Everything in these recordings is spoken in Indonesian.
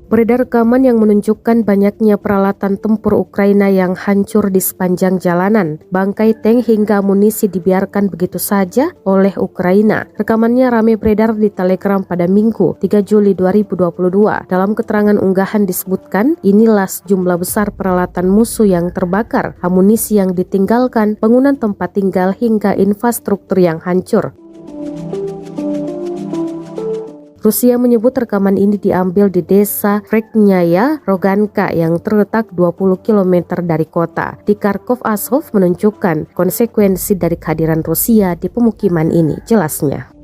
Beredar rekaman yang menunjukkan banyaknya peralatan tempur Ukraina yang hancur di sepanjang jalanan. Bangkai tank hingga amunisi dibiarkan begitu saja oleh Ukraina. Rekamannya ramai beredar di Telegram pada Minggu, 3 Juli 2022. Dalam keterangan unggahan disebutkan, inilah sejumlah besar peralatan musuh yang terbakar, amunisi yang ditinggalkan, bangunan tempat tinggal hingga infrastruktur yang hancur. Rusia menyebut rekaman ini diambil di desa Vreknyaya, Roganka yang terletak 20 km dari kota. Di Kharkov, Azov menunjukkan konsekuensi dari kehadiran Rusia di pemukiman ini, jelasnya.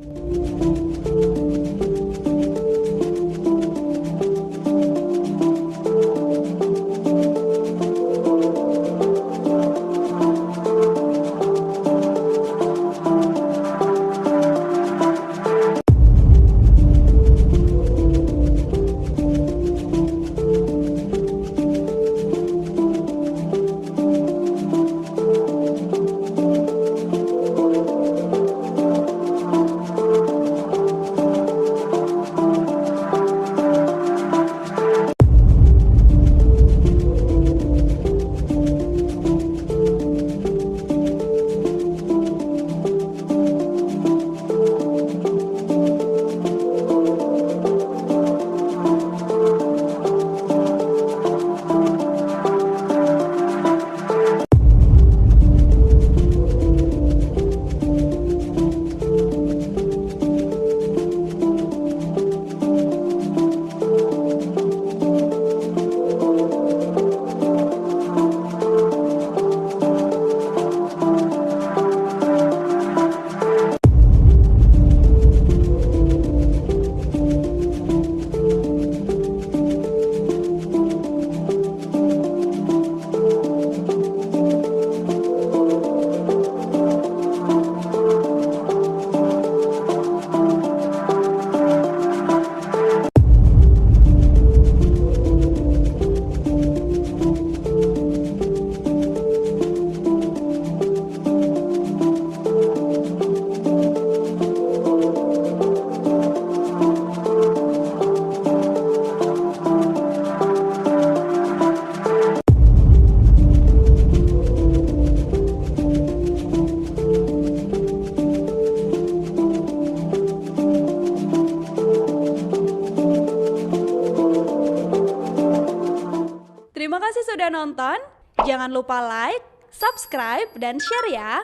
Terima kasih sudah nonton. Jangan lupa like, subscribe, dan share ya.